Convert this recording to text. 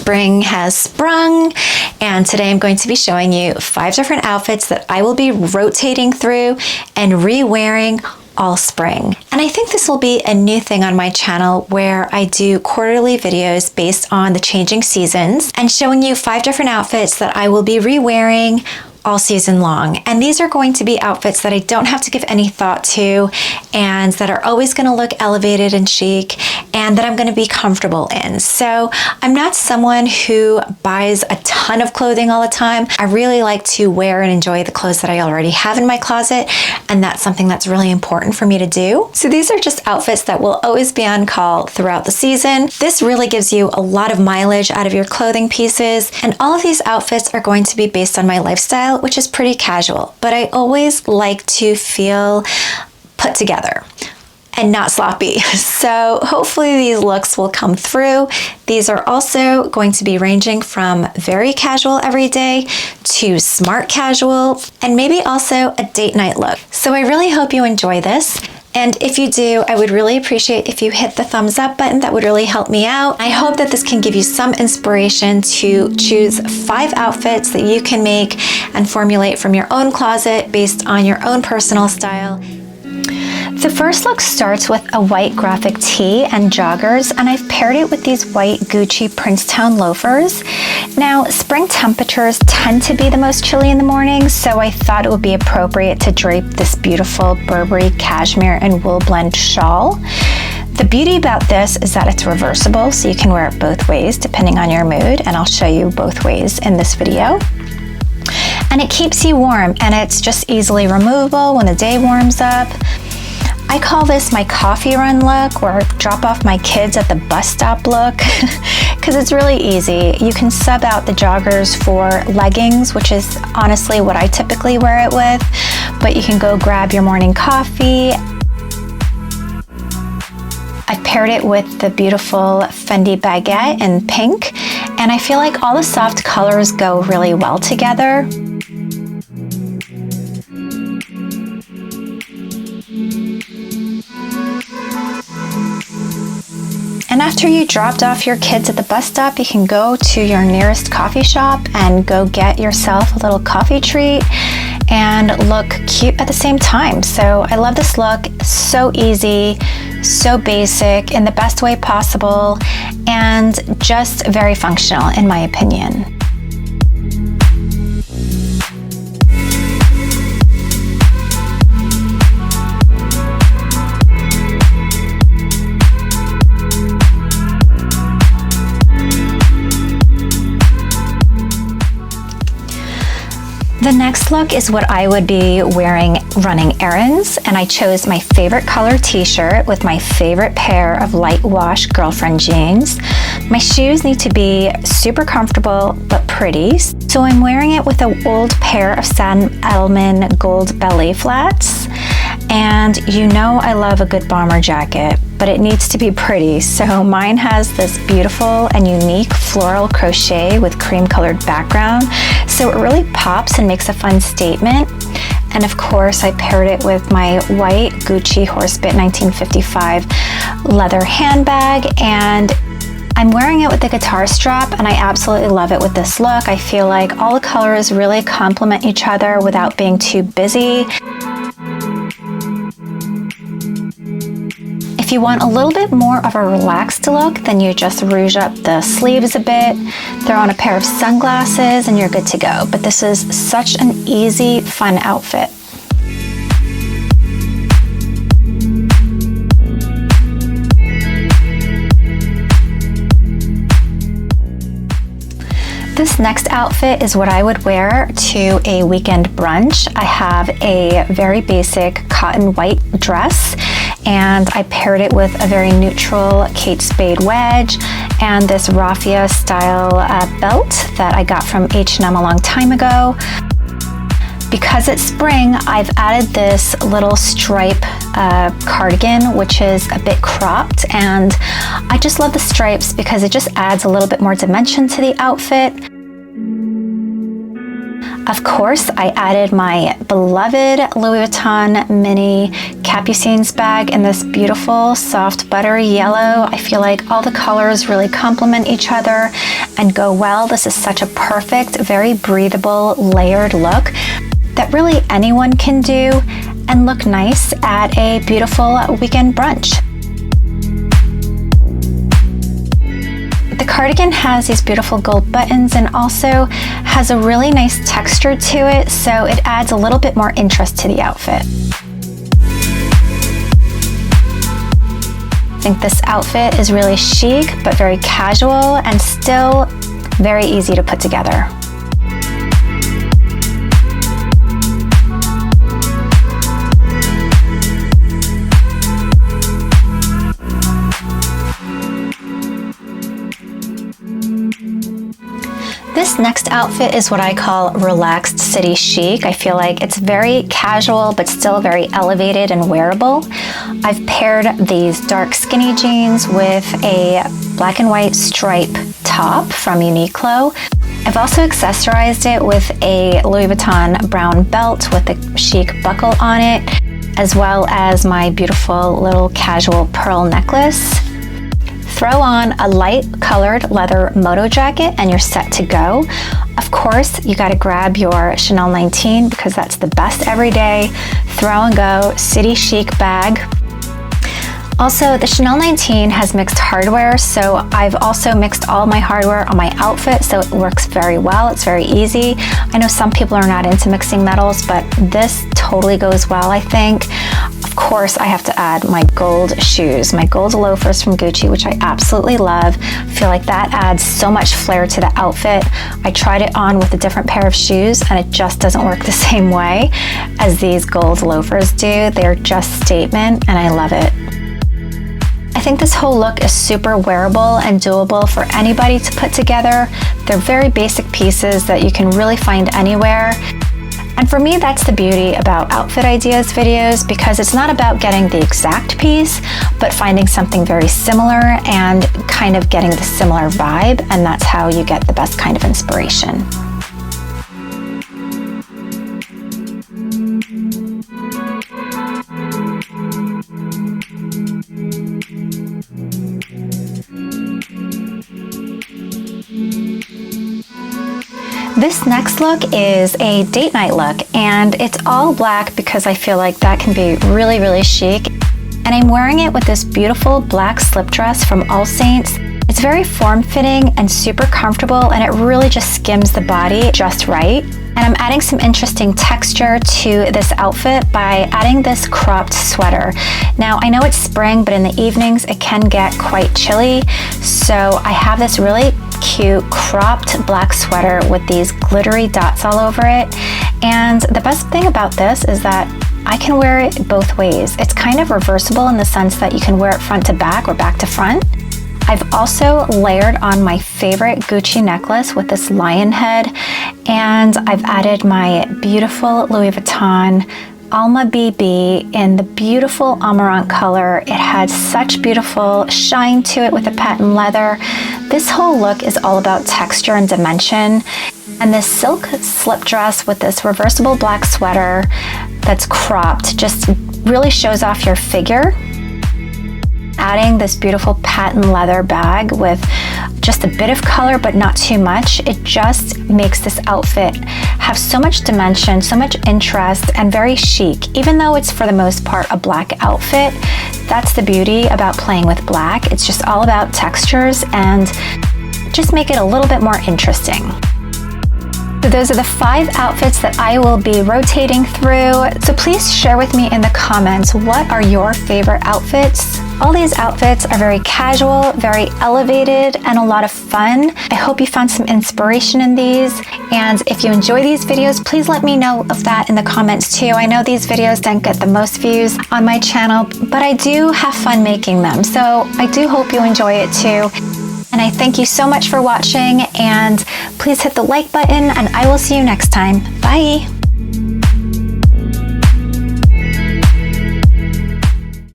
Spring has sprung, and today I'm going to be showing you 5 different outfits that I will be rotating through and re-wearing all spring. And I think this will be a new thing on my channel where I do quarterly videos based on the changing seasons and showing you 5 different outfits that I will be re-wearing all season long. And these are going to be outfits that I don't have to give any thought to and that are always going to look elevated and chic and that I'm going to be comfortable in. So I'm not someone who buys a ton of clothing all the time. I really like to wear and enjoy the clothes that I already have in my closet, and that's something that's really important for me to do. So these are just outfits that will always be on call throughout the season. This really gives you a lot of mileage out of your clothing pieces, and all of these outfits are going to be based on my lifestyle, which is pretty casual, but I always like to feel put together and not sloppy. So hopefully these looks will come through. These are also going to be ranging from very casual everyday to smart casual and maybe also a date night look. So I really hope you enjoy this. And if you do, I would really appreciate if you hit the thumbs up button. That would really help me out. I hope that this can give you some inspiration to choose 5 outfits that you can make and formulate from your own closet based on your own personal style. The first look starts with a white graphic tee and joggers, and I've paired it with these white Gucci Princetown loafers. Now, spring temperatures tend to be the most chilly in the morning, so I thought it would be appropriate to drape this beautiful Burberry cashmere and wool blend shawl. The beauty about this is that it's reversible, so you can wear it both ways depending on your mood, and I'll show you both ways in this video. And it keeps you warm, and it's just easily removable when the day warms up. I call this my coffee run look, or drop off my kids at the bus stop look, because it's really easy. You can sub out the joggers for leggings, which is honestly what I typically wear it with, but you can go grab your morning coffee. I paired it with the beautiful Fendi baguette in pink, and I feel like all the soft colors go really well together. And after you dropped off your kids at the bus stop, you can go to your nearest coffee shop and go get yourself a little coffee treat and look cute at the same time. So I love this look. So easy, so basic in the best way possible, and just very functional in my opinion. The next look is what I would be wearing running errands, and I chose my favorite color t-shirt with my favorite pair of light wash girlfriend jeans. My shoes need to be super comfortable but pretty, so I'm wearing it with an old pair of satin Edelman gold ballet flats. And you know I love a good bomber jacket, but it needs to be pretty, so mine has this beautiful and unique floral crochet with cream colored background, so it really pops and makes a fun statement. And of course I paired it with my white Gucci Horsebit 1955 leather handbag, and I'm wearing it with the guitar strap, and I absolutely love it with this look. I feel like all the colors really complement each other without being too busy. If you want a little bit more of a relaxed look, then you just rouge up the sleeves a bit, throw on a pair of sunglasses, and you're good to go. But this is such an easy, fun outfit. This next outfit is what I would wear to a weekend brunch. I have a very basic cotton white dress, and I paired it with a very neutral Kate Spade wedge and this raffia style belt that I got from H&M a long time ago. Because it's spring, I've added this little stripe cardigan, which is a bit cropped, and I just love the stripes because it just adds a little bit more dimension to the outfit. Of course, I added my beloved Louis Vuitton mini Capucines bag in this beautiful, soft, buttery yellow. I feel like all the colors really complement each other and go well. This is such a perfect, very breathable, layered look that really anyone can do and look nice at a beautiful weekend brunch. The cardigan has these beautiful gold buttons and also has a really nice texture to it, so it adds a little bit more interest to the outfit. I think this outfit is really chic, but very casual and still very easy to put together. This next outfit is what I call relaxed city chic. I feel like it's very casual but still very elevated and wearable. I've paired these dark skinny jeans with a black and white stripe top from Uniqlo. I've also accessorized it with a Louis Vuitton brown belt with a chic buckle on it, as well as my beautiful little casual pearl necklace. Throw on a light colored leather moto jacket and you're set to go. Of course, you gotta grab your Chanel 19 because that's the best every day. Throw and go, city chic bag. Also, the Chanel 19 has mixed hardware, so I've also mixed all my hardware on my outfit, so it works very well. It's very easy. I know some people are not into mixing metals, but this totally goes well, I think. Of course, I have to add my gold shoes, my gold loafers from Gucci, which I absolutely love. I feel like that adds so much flair to the outfit. I tried it on with a different pair of shoes, and it just doesn't work the same way as these gold loafers do. They're just statement, and I love it. I think this whole look is super wearable and doable for anybody to put together. They're very basic pieces that you can really find anywhere. And for me, that's the beauty about outfit ideas videos, because it's not about getting the exact piece, but finding something very similar and kind of getting the similar vibe, and that's how you get the best kind of inspiration. This next look is a date night look, and it's all black because I feel like that can be really, really chic. And I'm wearing it with this beautiful black slip dress from All Saints. It's very form-fitting and super comfortable, and it really just skims the body just right. And I'm adding some interesting texture to this outfit by adding this cropped sweater. Now, I know it's spring, but in the evenings it can get quite chilly. So I have this really cute cropped black sweater with these glittery dots all over it. And the best thing about this is that I can wear it both ways. It's kind of reversible in the sense that you can wear it front to back or back to front. I've also layered on my favorite Gucci necklace with this lion head, and I've added my beautiful Louis Vuitton Alma BB in the beautiful Amarant color. It has such beautiful shine to it with the patent leather. This whole look is all about texture and dimension. And this silk slip dress with this reversible black sweater that's cropped just really shows off your figure. Adding this beautiful patent leather bag with just a bit of color but not too much, it just makes this outfit have so much dimension, so much interest, and very chic. Even though it's for the most part a black outfit, that's the beauty about playing with black. It's just all about textures and just make it a little bit more interesting. So those are the 5 outfits that I will be rotating through. So please share with me in the comments, what are your favorite outfits? All these outfits are very casual, very elevated, and a lot of fun. I hope you found some inspiration in these. And if you enjoy these videos, please let me know of that in the comments too. I know these videos don't get the most views on my channel, but I do have fun making them. So I do hope you enjoy it too. And I thank you so much for watching, and please hit the like button, and I will see you next time. Bye.